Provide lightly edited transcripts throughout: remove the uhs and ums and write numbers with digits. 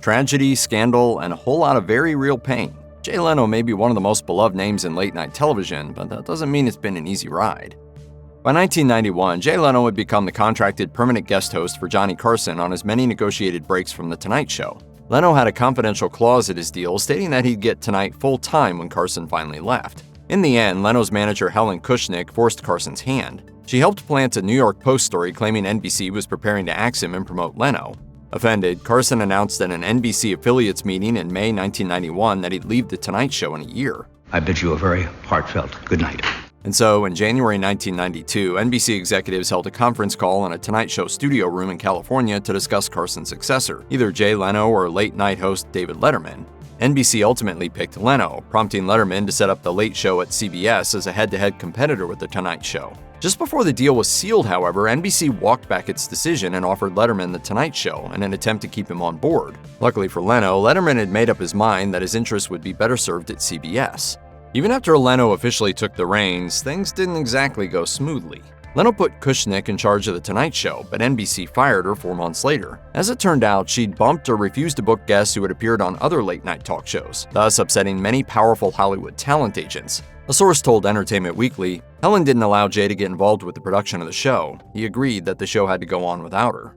Tragedy, scandal, and a whole lot of very real pain. Jay Leno may be one of the most beloved names in late-night television, but that doesn't mean it's been an easy ride. By 1991, Jay Leno had become the contracted permanent guest host for Johnny Carson on his many negotiated breaks from The Tonight Show. Leno had a confidential clause in his deal stating that he'd get Tonight full-time when Carson finally left. In the end, Leno's manager Helen Kushnick forced Carson's hand. She helped plant a New York Post story claiming NBC was preparing to axe him and promote Leno. Offended, Carson announced at an NBC affiliates meeting in May 1991 that he'd leave The Tonight Show in a year. I bid you a very heartfelt good night. And so, in January 1992, NBC executives held a conference call in a Tonight Show studio room in California to discuss Carson's successor, either Jay Leno or late-night host David Letterman. NBC ultimately picked Leno, prompting Letterman to set up The Late Show at CBS as a head-to-head competitor with The Tonight Show. Just before the deal was sealed, however, NBC walked back its decision and offered Letterman The Tonight Show in an attempt to keep him on board. Luckily for Leno, Letterman had made up his mind that his interests would be better served at CBS. Even after Leno officially took the reins, things didn't exactly go smoothly. Leno put Kushnick in charge of The Tonight Show, but NBC fired her 4 months later. As it turned out, she'd bumped or refused to book guests who had appeared on other late-night talk shows, thus upsetting many powerful Hollywood talent agents. A source told Entertainment Weekly, Helen didn't allow Jay to get involved with the production of the show. He agreed that the show had to go on without her.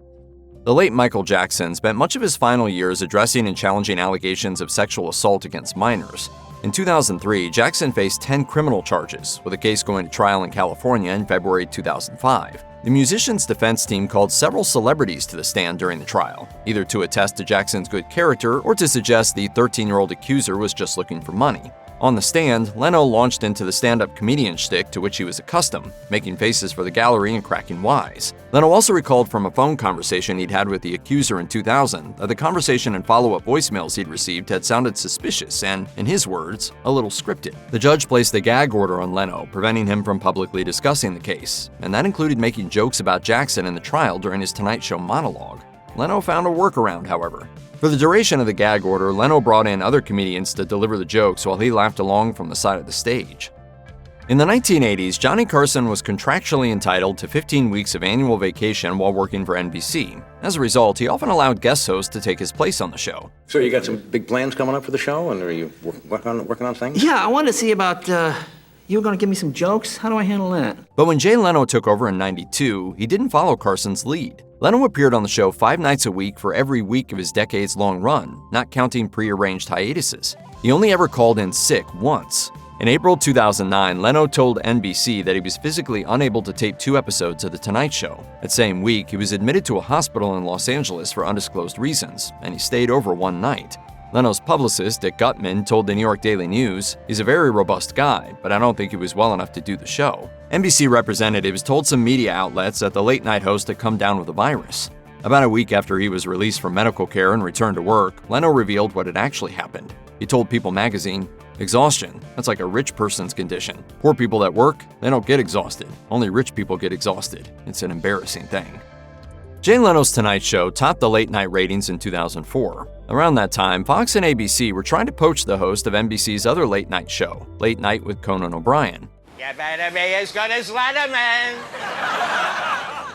The late Michael Jackson spent much of his final years addressing and challenging allegations of sexual assault against minors. In 2003, Jackson faced 10 criminal charges, with a case going to trial in California in February 2005. The musician's defense team called several celebrities to the stand during the trial, either to attest to Jackson's good character or to suggest the 13-year-old accuser was just looking for money. On the stand, Leno launched into the stand-up comedian shtick to which he was accustomed, making faces for the gallery and cracking wise. Leno also recalled from a phone conversation he'd had with the accuser in 2000 that the conversation and follow-up voicemails he'd received had sounded suspicious and, in his words, a little scripted. The judge placed a gag order on Leno, preventing him from publicly discussing the case, and that included making jokes about Jackson in the trial during his Tonight Show monologue. Leno found a workaround, however. For the duration of the gag order, Leno brought in other comedians to deliver the jokes while he laughed along from the side of the stage. In the 1980s, Johnny Carson was contractually entitled to 15 weeks of annual vacation while working for NBC. As a result, he often allowed guest hosts to take his place on the show. So you got some big plans coming up for the show, and are you working on things? Yeah, I wanted to see about, you were going to give me some jokes? How do I handle that? But when Jay Leno took over in '92, he didn't follow Carson's lead. Leno appeared on the show 5 nights a week for every week of his decades-long run, not counting pre-arranged hiatuses. He only ever called in sick once. In April 2009, Leno told NBC that he was physically unable to tape 2 episodes of The Tonight Show. That same week, he was admitted to a hospital in Los Angeles for undisclosed reasons, and he stayed over 1 night. Leno's publicist, Dick Gutman, told the New York Daily News, "He's a very robust guy, but I don't think he was well enough to do the show." NBC representatives told some media outlets that the late-night host had come down with a virus. About a week after he was released from medical care and returned to work, Leno revealed what had actually happened. He told People magazine, "Exhaustion, that's like a rich person's condition. Poor people that work, they don't get exhausted. Only rich people get exhausted. It's an embarrassing thing." Jay Leno's Tonight Show topped the late-night ratings in 2004. Around that time, Fox and ABC were trying to poach the host of NBC's other late-night show, Late Night with Conan O'Brien. You better be as good as Letterman.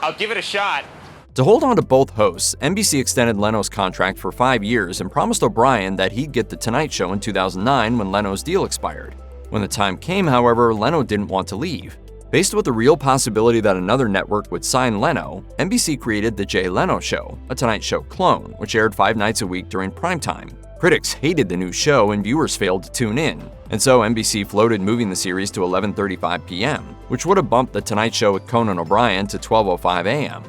I'll give it a shot. To hold on to both hosts, NBC extended Leno's contract for 5 years and promised O'Brien that he'd get The Tonight Show in 2009 when Leno's deal expired. When the time came, however, Leno didn't want to leave. Faced with the real possibility that another network would sign Leno, NBC created The Jay Leno Show, a Tonight Show clone, which aired 5 nights a week during primetime. Critics hated the new show and viewers failed to tune in, and so NBC floated moving the series to 11:35 p.m., which would have bumped The Tonight Show with Conan O'Brien to 12:05 a.m.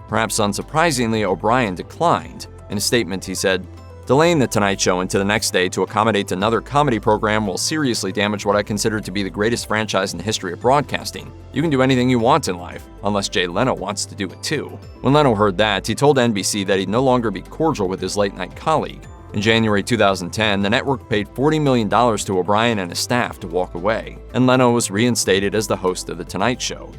Perhaps unsurprisingly, O'Brien declined. In a statement, he said, "Delaying The Tonight Show into the next day to accommodate another comedy program will seriously damage what I consider to be the greatest franchise in the history of broadcasting. You can do anything you want in life, unless Jay Leno wants to do it too." When Leno heard that, he told NBC that he'd no longer be cordial with his late-night colleague. In January 2010, the network paid $40 million to O'Brien and his staff to walk away, and Leno was reinstated as the host of The Tonight Show.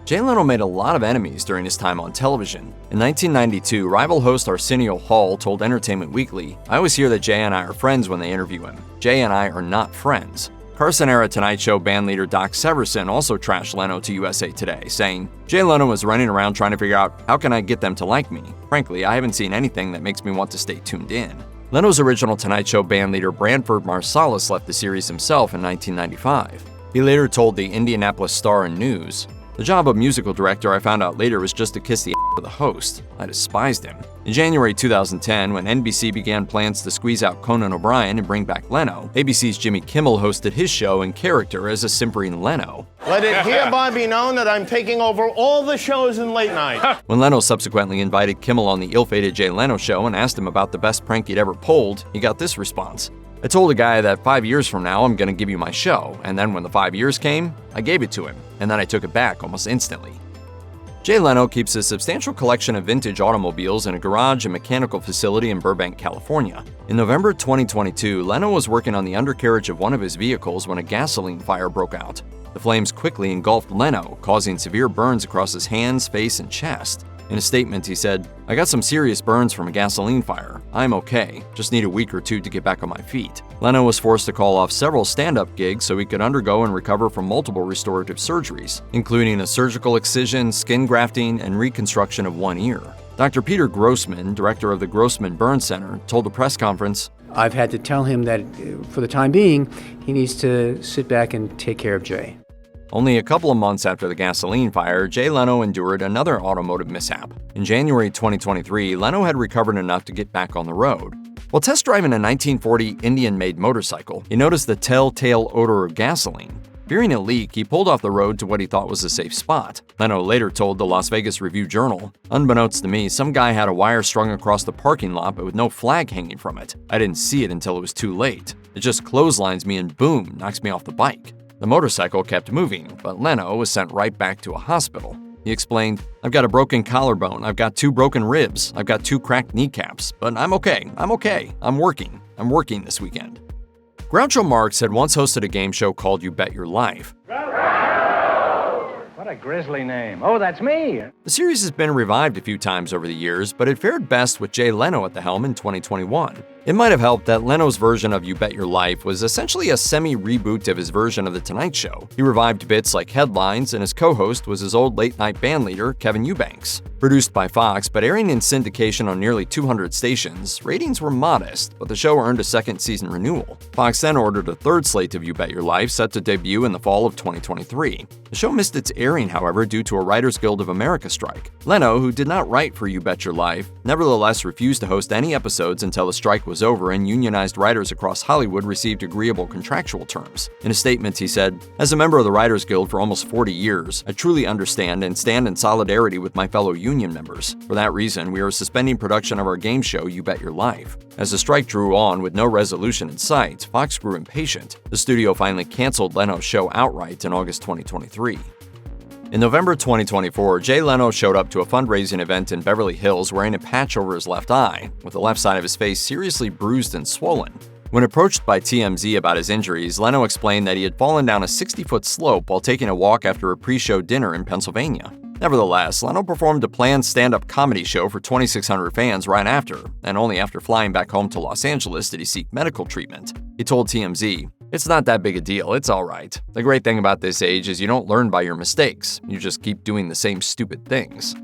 Jay Leno made a lot of enemies during his time on television. In 1992, rival host Arsenio Hall told Entertainment Weekly, "I always hear that Jay and I are friends when they interview him. Jay and I are not friends." Carson-era Tonight Show bandleader Doc Severinsen also trashed Leno to USA Today, saying, "Jay Leno is running around trying to figure out how can I get them to like me. Frankly, I haven't seen anything that makes me want to stay tuned in." Leno's original Tonight Show bandleader Branford Marsalis left the series himself in 1995. He later told the Indianapolis Star and News, "The job of musical director I found out later was just to kiss the ass of the host. I despised him." In January 2010, when NBC began plans to squeeze out Conan O'Brien and bring back Leno, ABC's Jimmy Kimmel hosted his show in character as a simpering Leno. "Let it hereby be known that I'm taking over all the shows in late night." When Leno subsequently invited Kimmel on the ill-fated Jay Leno show and asked him about the best prank he'd ever pulled, he got this response. "I told a guy that 5 years from now I'm gonna give you my show, and then when the 5 years came, I gave it to him, and then I took it back almost instantly." Jay Leno keeps a substantial collection of vintage automobiles in a garage and mechanical facility in Burbank, California. In November 2022, Leno was working on the undercarriage of one of his vehicles when a gasoline fire broke out. The flames quickly engulfed Leno, causing severe burns across his hands, face, and chest. In a statement, he said, "I got some serious burns from a gasoline fire. I'm okay. Just need a week or two to get back on my feet." Leno was forced to call off several stand-up gigs so he could undergo and recover from multiple restorative surgeries, including a surgical excision, skin grafting, and reconstruction of one ear. Dr. Peter Grossman, director of the Grossman Burn Center, told a press conference, "I've had to tell him that for the time being, he needs to sit back and take care of Jay." Only a couple of months after the gasoline fire, Jay Leno endured another automotive mishap. In January 2023, Leno had recovered enough to get back on the road. While test driving a 1940 Indian-made motorcycle, he noticed the telltale odor of gasoline. Fearing a leak, he pulled off the road to what he thought was a safe spot. Leno later told the Las Vegas Review-Journal, "Unbeknownst to me, some guy had a wire strung across the parking lot but with no flag hanging from it. I didn't see it until it was too late. It just clotheslines me and boom, knocks me off the bike." The motorcycle kept moving, but Leno was sent right back to a hospital. He explained, "I've got a broken collarbone, I've got 2 broken ribs, I've got 2 cracked kneecaps, but I'm okay. I'm working this weekend." Groucho Marx had once hosted a game show called You Bet Your Life. What a grisly name. Oh, that's me. The series has been revived a few times over the years, but it fared best with Jay Leno at the helm in 2021. It might have helped that Leno's version of You Bet Your Life was essentially a semi-reboot of his version of The Tonight Show. He revived bits like headlines, and his co-host was his old late-night bandleader, Kevin Eubanks. Produced by Fox, but airing in syndication on nearly 200 stations, ratings were modest, but the show earned a second season renewal. Fox then ordered a third slate of You Bet Your Life, set to debut in the fall of 2023. The show missed its airing, however, due to a Writers Guild of America strike. Leno, who did not write for You Bet Your Life, nevertheless refused to host any episodes until the strike was over and unionized writers across Hollywood received agreeable contractual terms. In a statement, he said, "As a member of the Writers Guild for almost 40 years, I truly understand and stand in solidarity with my fellow union members. For that reason, we are suspending production of our game show, You Bet Your Life." As the strike drew on with no resolution in sight, Fox grew impatient. The studio finally canceled Leno's show outright in August 2023. In November 2024, Jay Leno showed up to a fundraising event in Beverly Hills wearing a patch over his left eye, with the left side of his face seriously bruised and swollen. When approached by TMZ about his injuries, Leno explained that he had fallen down a 60-foot slope while taking a walk after a pre-show dinner in Pennsylvania. Nevertheless, Leno performed a planned stand-up comedy show for 2,600 fans right after, and only after flying back home to Los Angeles did he seek medical treatment. He told TMZ, "It's not that big a deal, it's alright. The great thing about this age is you don't learn by your mistakes, you just keep doing the same stupid things."